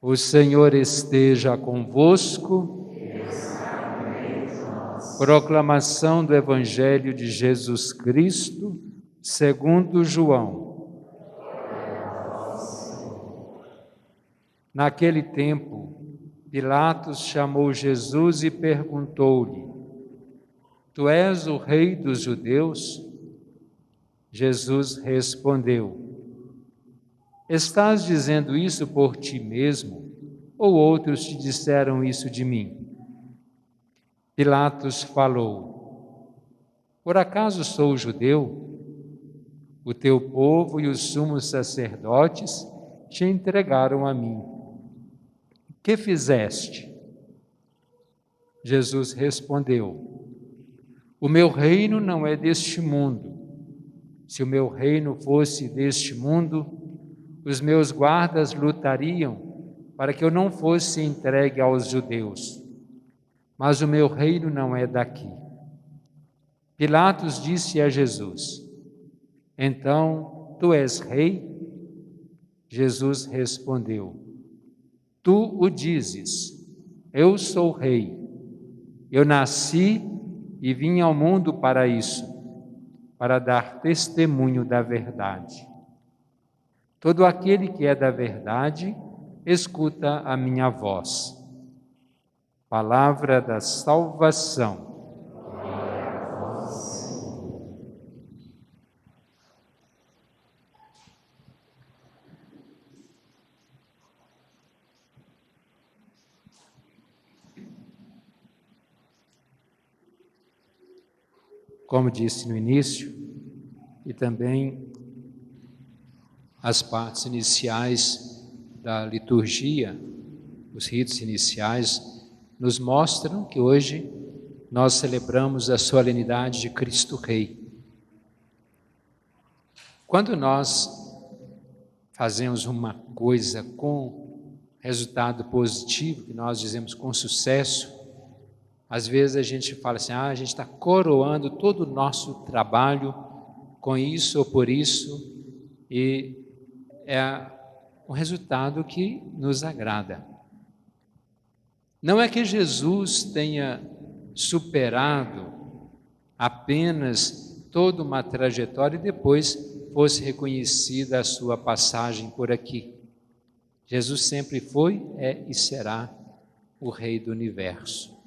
O Senhor esteja convosco. Proclamação do Evangelho de Jesus Cristo, segundo João. Naquele tempo, Pilatos chamou Jesus e perguntou-lhe: Tu és o rei dos judeus? Jesus respondeu: Estás dizendo isso por ti mesmo, ou outros te disseram isso de mim? Pilatos falou: Por acaso sou judeu? O teu povo e os sumos sacerdotes te entregaram a mim. Que fizeste? Jesus respondeu: O meu reino não é deste mundo. Se o meu reino fosse deste mundo, os meus guardas lutariam para que eu não fosse entregue aos judeus. Mas o meu reino não é daqui. Pilatos disse a Jesus: Então, tu és rei? Jesus respondeu: Tu o dizes, eu sou rei. Eu nasci e vim ao mundo para isso, para dar testemunho da verdade. Todo aquele que é da verdade, escuta a minha voz. Palavra da salvação. Como disse no início, e também as partes iniciais da liturgia, os ritos iniciais, nos mostram que hoje nós celebramos a solenidade de Cristo Rei. Quando nós fazemos uma coisa com resultado positivo, que nós dizemos com sucesso, às vezes a gente fala assim, a gente está coroando todo o nosso trabalho com isso ou por isso, e é um resultado que nos agrada. Não é que Jesus tenha superado apenas toda uma trajetória e depois fosse reconhecida a sua passagem por aqui. Jesus sempre foi, é e será o Rei do Universo.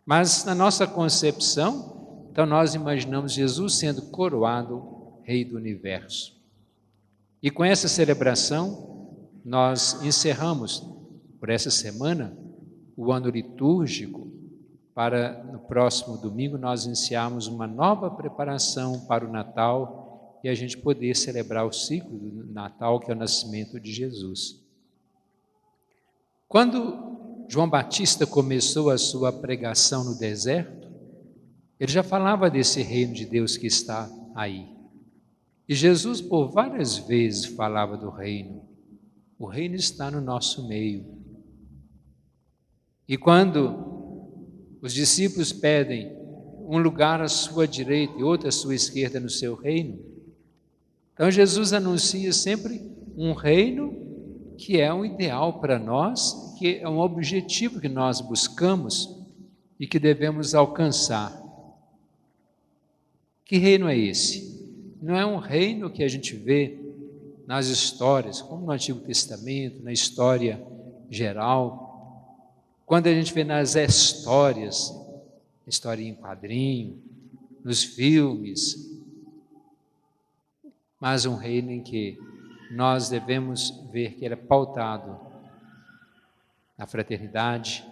Mas na nossa concepção, então nós imaginamos Jesus sendo coroado Rei do Universo. E com essa celebração, nós encerramos, por essa semana, o ano litúrgico, para no próximo domingo nós iniciarmos uma nova preparação para o Natal e a gente poder celebrar o ciclo do Natal, que é o nascimento de Jesus. Quando João Batista começou a sua pregação no deserto, ele já falava desse reino de Deus que está aí. E Jesus por várias vezes falava do reino. O reino está no nosso meio. E quando os discípulos pedem um lugar à sua direita e outro à sua esquerda no seu reino, então Jesus anuncia sempre um reino que é um ideal para nós, que é um objetivo que nós buscamos e que devemos alcançar. Que reino é esse? Não é um reino que a gente vê nas histórias, como no Antigo Testamento, na história geral. Quando a gente vê nas histórias, história em quadrinho, nos filmes, mas um reino em que nós devemos ver que ele é pautado na fraternidade,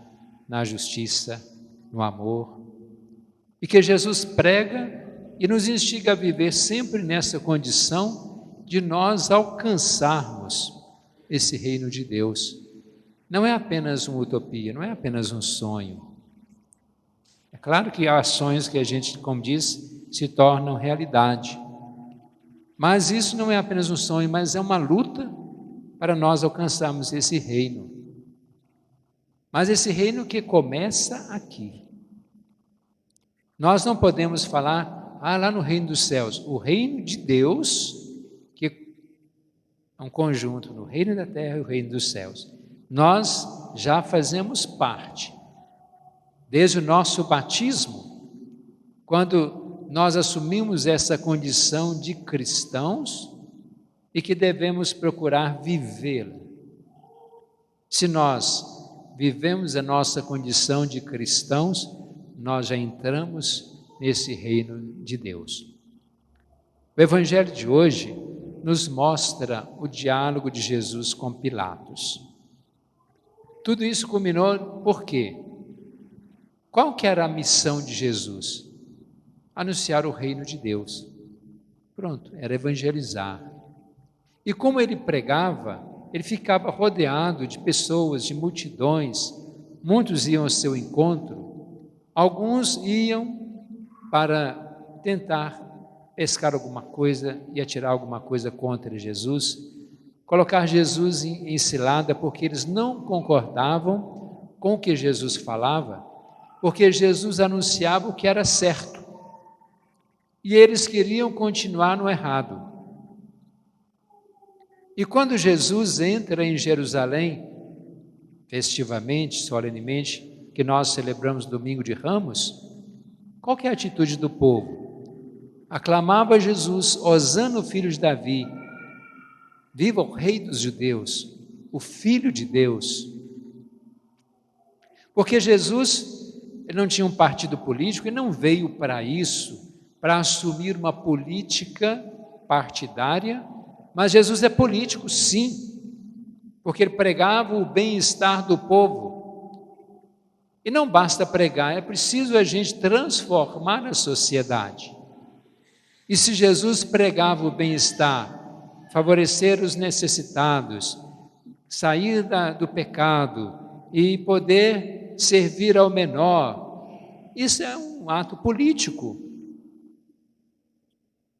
na justiça, no amor, e que Jesus prega e nos instiga a viver sempre nessa condição de nós alcançarmos esse reino de Deus. Não é apenas uma utopia, não é apenas um sonho. É claro que há sonhos que a gente, como diz, se tornam realidade. Mas isso não é apenas um sonho, mas é uma luta para nós alcançarmos esse reino. Mas esse reino que começa aqui. Nós não podemos falar, lá no reino dos céus. O reino de Deus, que É um conjunto no reino da terra e o reino dos céus. Nós já fazemos parte, desde o nosso batismo, quando nós assumimos essa condição de cristãos e que devemos procurar vivê-la. Se nós vivemos a nossa condição de cristãos, nós já entramos nesse reino de Deus. O Evangelho de hoje nos mostra o diálogo de Jesus com Pilatos. Tudo isso culminou por quê? Qual que era a missão de Jesus? Anunciar o reino de Deus. Pronto, era evangelizar. E como ele pregava, ele ficava rodeado de pessoas, de multidões. Muitos iam ao seu encontro, alguns iam para tentar pescar alguma coisa e atirar alguma coisa contra Jesus, colocar Jesus em cilada, porque eles não concordavam com o que Jesus falava, porque Jesus anunciava o que era certo, e eles queriam continuar no errado. E quando Jesus entra em Jerusalém, festivamente, solenemente, que nós celebramos domingo de Ramos, qual que é a atitude do povo? Aclamava Jesus: Hosana, filho de Davi, viva o rei dos judeus, o filho de Deus. Porque Jesus, ele não tinha um partido político, ele não veio para isso, para assumir uma política partidária, mas Jesus é político, sim, porque ele pregava o bem-estar do povo. E não basta pregar, é preciso a gente transformar a sociedade. E se Jesus pregava o bem-estar, favorecer os necessitados, sair do pecado e poder servir ao menor, isso é um ato político,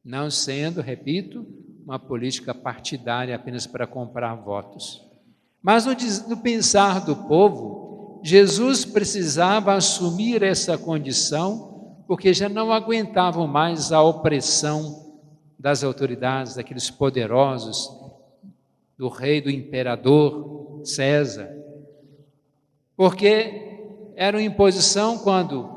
não sendo, repito, uma política partidária apenas para comprar votos. Mas no pensar do povo, Jesus precisava assumir essa condição, porque já não aguentavam mais a opressão das autoridades, daqueles poderosos, do rei, do imperador César. Porque era uma imposição quando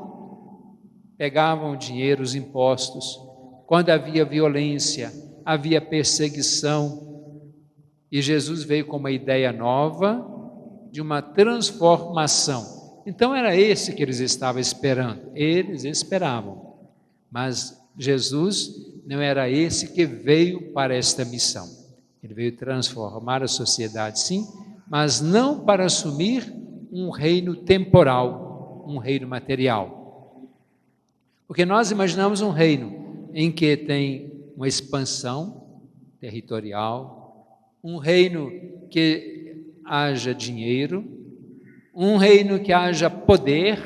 pegavam o dinheiro, os impostos, quando havia violência, havia perseguição, e Jesus veio com uma ideia nova de uma transformação. Então era esse que eles estavam esperando, eles esperavam, mas Jesus não era esse que veio para esta missão. Ele veio transformar a sociedade, sim, mas não para assumir um reino temporal, um reino material. Porque nós imaginamos um reino em que tem uma expansão territorial, um reino que haja dinheiro, um reino que haja poder,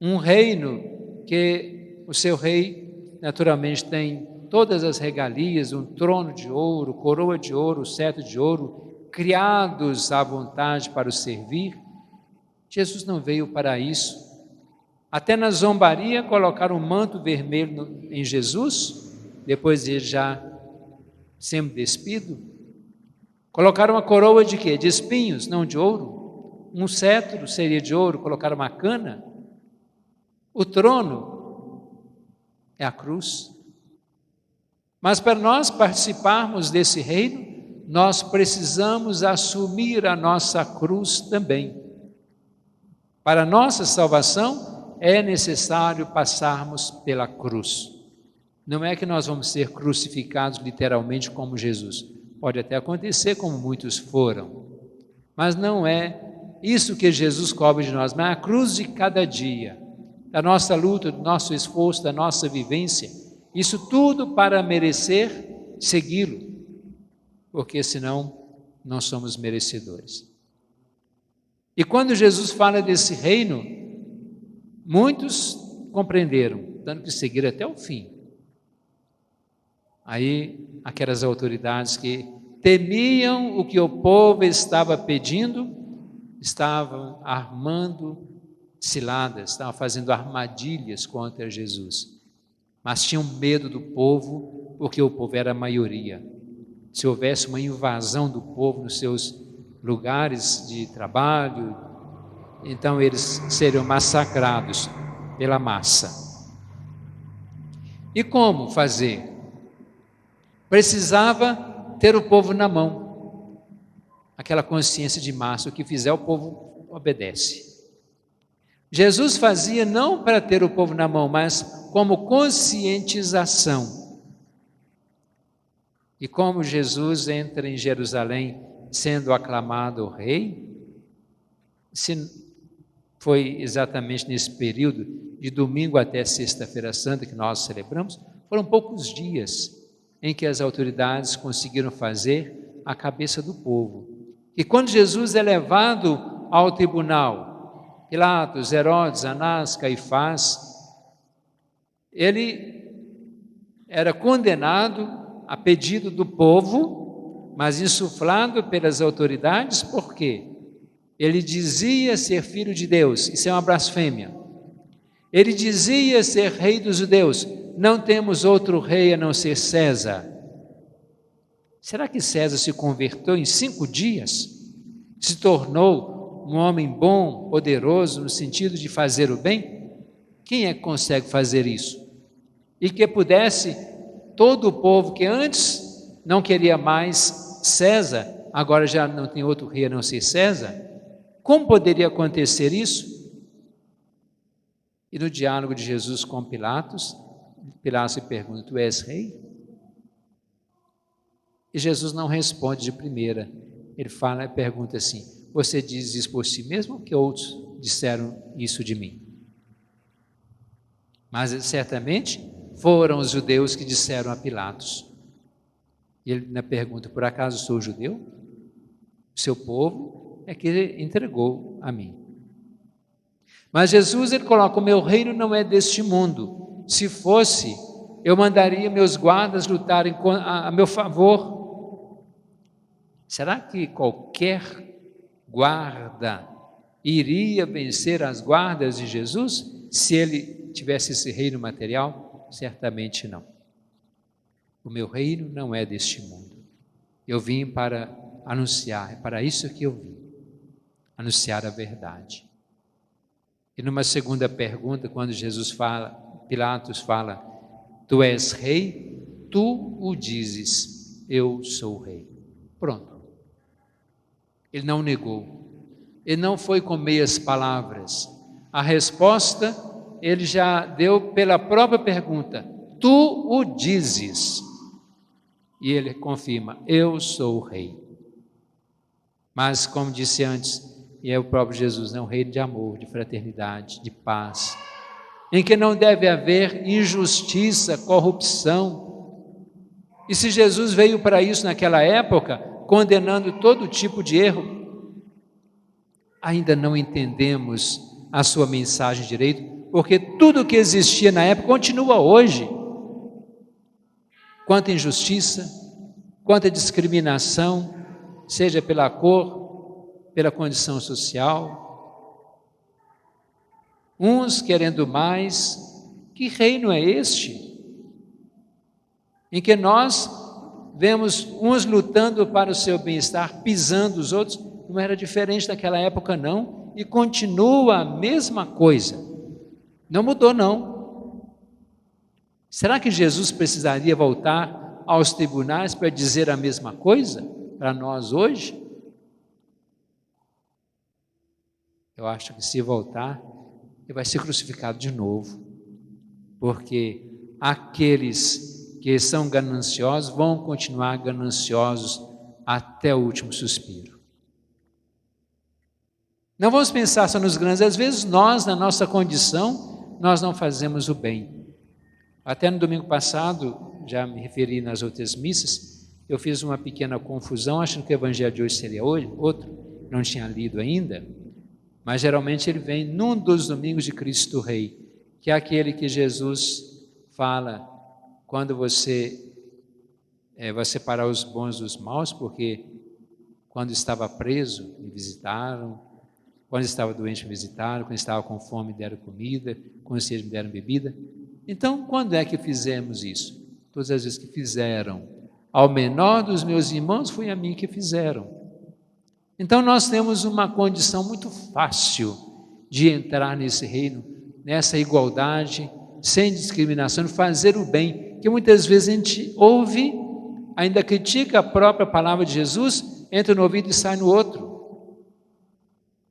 um reino que o seu rei naturalmente tem todas as regalias, um trono de ouro, coroa de ouro, cetro de ouro, criados à vontade para o servir. Jesus não veio para isso. Até na zombaria colocaram um manto vermelho em Jesus, depois de ele já sendo despido. Colocaram uma coroa de quê? De espinhos, não de ouro. Um cetro seria de ouro, colocaram uma cana. O trono é a cruz. Mas para nós participarmos desse reino, nós precisamos assumir a nossa cruz também. Para a nossa salvação, é necessário passarmos pela cruz. Não é que nós vamos ser crucificados literalmente como Jesus. Pode até acontecer como muitos foram. Mas não é isso que Jesus cobra de nós, mas a cruz de cada dia, da nossa luta, do nosso esforço, da nossa vivência, isso tudo para merecer segui-lo, porque senão não somos merecedores. E quando Jesus fala desse reino, muitos compreenderam, dando que seguir até o fim. Aí, aquelas autoridades que temiam o que o povo estava pedindo, estavam armando ciladas, estavam fazendo armadilhas contra Jesus. Mas tinham medo do povo, porque o povo era a maioria. se houvesse uma invasão do povo nos seus lugares de trabalho, então eles seriam massacrados pela massa. E como fazer? Precisava ter o povo na mão, aquela consciência de massa, o que fizer o povo obedece. Jesus fazia não para ter o povo na mão, mas como conscientização. E como Jesus entra em Jerusalém sendo aclamado rei, se foi exatamente nesse período, de domingo até sexta-feira santa que nós celebramos, foram poucos dias em que as autoridades conseguiram fazer a cabeça do povo. E quando Jesus é levado ao tribunal, Pilatos, Herodes, Anás, Caifás, ele era condenado a pedido do povo, mas insuflado pelas autoridades, por quê? Ele dizia ser filho de Deus, isso é uma blasfêmia. Ele dizia ser rei dos judeus, não temos outro rei a não ser César. Será que César se converteu em 5 dias? Se tornou um homem bom, poderoso, no sentido de fazer o bem? Quem é que consegue fazer isso? E que pudesse todo o povo que antes não queria mais César, agora já não tem outro rei a não ser César? Como poderia acontecer isso? E no diálogo de Jesus com Pilatos, Pilatos lhe pergunta: tu és rei? E Jesus não responde de primeira. Ele pergunta assim: você diz isso por si mesmo ou que outros disseram isso de mim? Mas certamente foram os judeus que disseram a Pilatos. E ele na pergunta: por acaso sou judeu? O seu povo é que entregou a mim. Mas Jesus, ele coloca: o meu reino não é deste mundo. Se fosse, eu mandaria meus guardas lutarem a meu favor. Será que qualquer guarda iria vencer as guardas de Jesus se ele tivesse esse reino material? Certamente não. O meu reino não é deste mundo. Eu vim para anunciar, é para isso que eu vim, anunciar a verdade. E numa segunda pergunta, quando Pilatos fala: tu és rei, tu o dizes, eu sou rei. Pronto. Ele não negou, ele não foi com meias palavras. A resposta ele já deu pela própria pergunta: tu o dizes. E ele confirma: eu sou o rei. Mas como disse antes, e é o próprio Jesus, é um reino de amor, de fraternidade, de paz, em que não deve haver injustiça, corrupção. E se Jesus veio para isso naquela época, condenando todo tipo de erro, ainda não entendemos a sua mensagem direito, porque tudo o que existia na época continua hoje. Quanta injustiça, quanta discriminação, seja pela cor, pela condição social, uns querendo mais. Que reino é este? Em que nós vemos uns lutando para o seu bem-estar, pisando os outros. Não era diferente daquela época não, e continua a mesma coisa, não mudou não. Será que Jesus precisaria voltar aos tribunais para dizer a mesma coisa para nós hoje? Eu acho que se voltar, ele vai ser crucificado de novo, porque aqueles que são gananciosos vão continuar gananciosos até o último suspiro. Não vamos pensar só nos grandes, às vezes nós, na nossa condição, nós não fazemos o bem. Até no domingo passado, já me referi nas outras missas, eu fiz uma pequena confusão, achando que o evangelho de hoje seria outro, não tinha lido ainda. Mas geralmente ele vem num dos domingos de Cristo Rei, que é aquele que Jesus fala quando você vai separar os bons dos maus, porque quando estava preso me visitaram, quando estava doente me visitaram, quando estava com fome me deram comida, com sede me deram bebida. Então, quando é que fizemos isso? Todas as vezes que fizeram ao menor dos meus irmãos, foi a mim que fizeram. Então nós temos uma condição muito fácil de entrar nesse reino, nessa igualdade, sem discriminação, de fazer o bem, que muitas vezes a gente ouve, ainda critica a própria palavra de Jesus, entra no ouvido e sai no outro.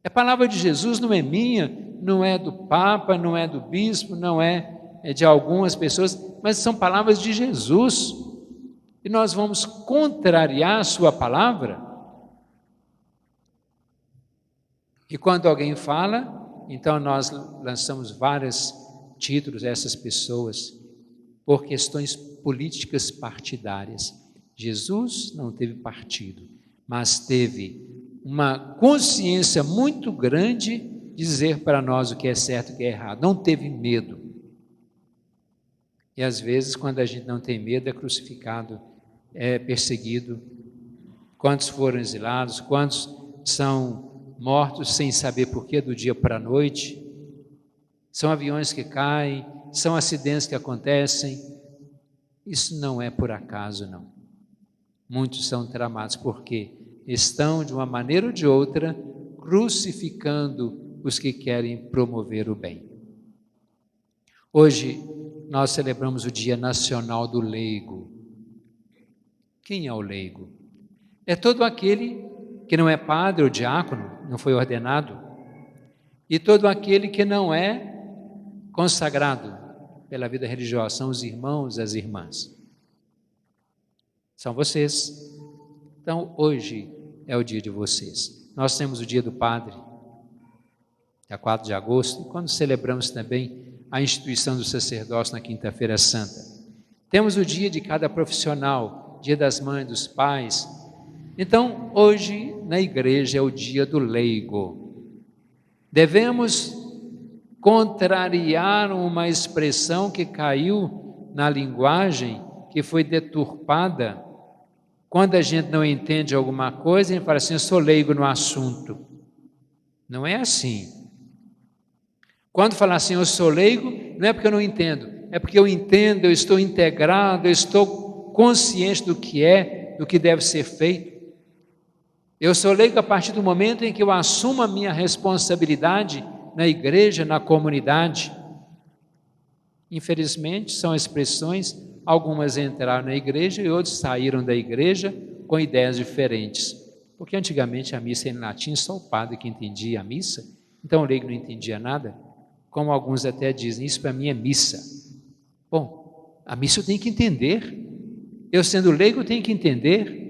A palavra de Jesus não é minha, não é do Papa, não é do bispo, não é de algumas pessoas, mas são palavras de Jesus. E nós vamos contrariar a sua palavra? E quando alguém fala, então nós lançamos vários títulos a essas pessoas por questões políticas partidárias. Jesus não teve partido, mas teve uma consciência muito grande de dizer para nós o que é certo e o que é errado. Não teve medo. E às vezes, quando a gente não tem medo, é crucificado, é perseguido. Quantos foram exilados? Quantos são mortos sem saber porquê do dia para a noite? São aviões que caem, são acidentes que acontecem. Isso não é por acaso, não. Muitos são tramados porque estão, de uma maneira ou de outra, crucificando os que querem promover o bem. Hoje nós celebramos o Dia Nacional do Leigo. Quem é o leigo? É todo aquele que não é padre ou diácono, não foi ordenado, e todo aquele que não é consagrado pela vida religiosa, são os irmãos e as irmãs. São vocês. Então, hoje é o dia de vocês. Nós temos o dia do padre, dia 4 de agosto, e quando celebramos também a instituição do sacerdócio na Quinta-feira Santa. Temos o dia de cada profissional, dia das mães, dos pais. Então, hoje, na igreja, é o dia do leigo. Devemos contrariar uma expressão que caiu na linguagem, que foi deturpada. Quando a gente não entende alguma coisa, a gente fala assim, eu sou leigo no assunto. Não é assim. Quando fala assim, eu sou leigo, não é porque eu não entendo, é porque eu entendo, eu estou integrado, eu estou consciente do que é, do que deve ser feito. Eu sou leigo a partir do momento em que eu assumo a minha responsabilidade na igreja, na comunidade. Infelizmente, são expressões, algumas entraram na igreja e outros saíram da igreja com ideias diferentes. Porque antigamente a missa era em latim, só o padre que entendia a missa, então o leigo não entendia nada, como alguns até dizem, isso para mim é missa. Bom, a missa eu tenho que entender, eu sendo leigo eu tenho que entender.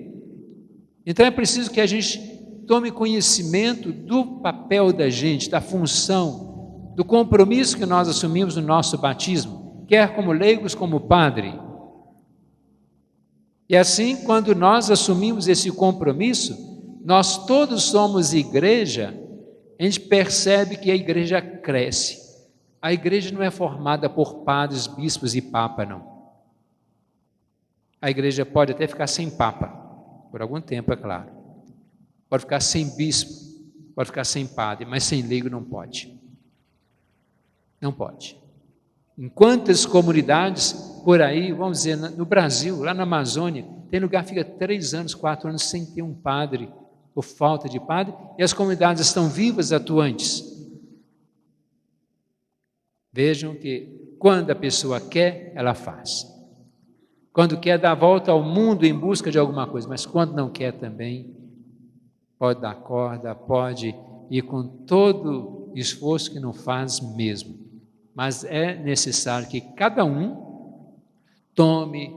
Então é preciso que a gente tome conhecimento do papel da gente, da função, do compromisso que nós assumimos no nosso batismo, quer como leigos, como padre. E assim, quando nós assumimos esse compromisso, nós todos somos igreja, a gente percebe que a igreja cresce. A igreja não é formada por padres, bispos e papa, não. A igreja pode até ficar sem papa, por algum tempo, é claro. Pode ficar sem bispo, pode ficar sem padre, mas sem leigo não pode. Não pode. Em quantas comunidades por aí, vamos dizer, no Brasil, lá na Amazônia, tem lugar que fica 3 anos, 4 anos sem ter um padre, por falta de padre, e as comunidades estão vivas, atuantes. Vejam que quando a pessoa quer, ela faz. Quando quer dar a volta ao mundo em busca de alguma coisa, mas quando não quer também, pode dar corda, pode ir com todo esforço que não faz mesmo. Mas é necessário que cada um tome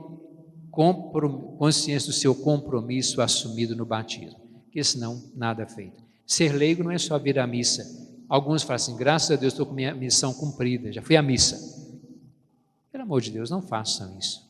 consciência do seu compromisso assumido no batismo, porque senão nada é feito. Ser leigo não é só vir à missa. Alguns falam assim, graças a Deus estou com minha missão cumprida, já fui à missa. Pelo amor de Deus, não façam isso.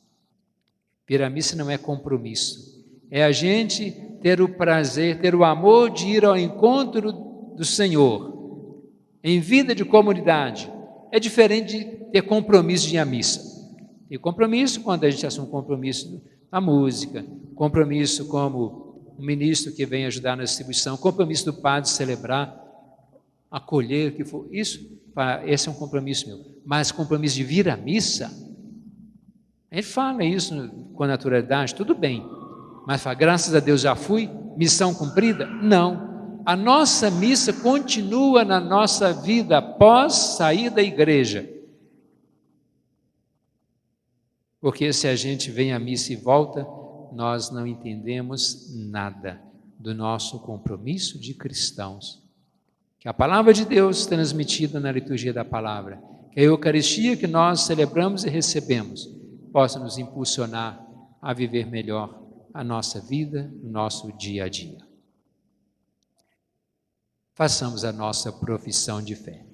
Vir à missa não é compromisso, é a gente ter o prazer, ter o amor de ir ao encontro do Senhor, em vida de comunidade. É diferente de ter compromisso de ir à missa. E compromisso, quando a gente assume um compromisso na música, compromisso como um ministro que vem ajudar na distribuição, compromisso do padre celebrar, acolher, o que for, esse é um compromisso meu. Mas compromisso de vir à missa, a gente fala isso com naturalidade, tudo bem, Mas fala, graças a Deus já fui, missão cumprida? Não. A nossa missa continua na nossa vida após sair da igreja. Porque se a gente vem à missa e volta, nós não entendemos nada do nosso compromisso de cristãos. Que a palavra de Deus transmitida na liturgia da palavra, que a Eucaristia que nós celebramos e recebemos, possa nos impulsionar a viver melhor a nossa vida, o nosso dia a dia. Façamos a nossa profissão de fé.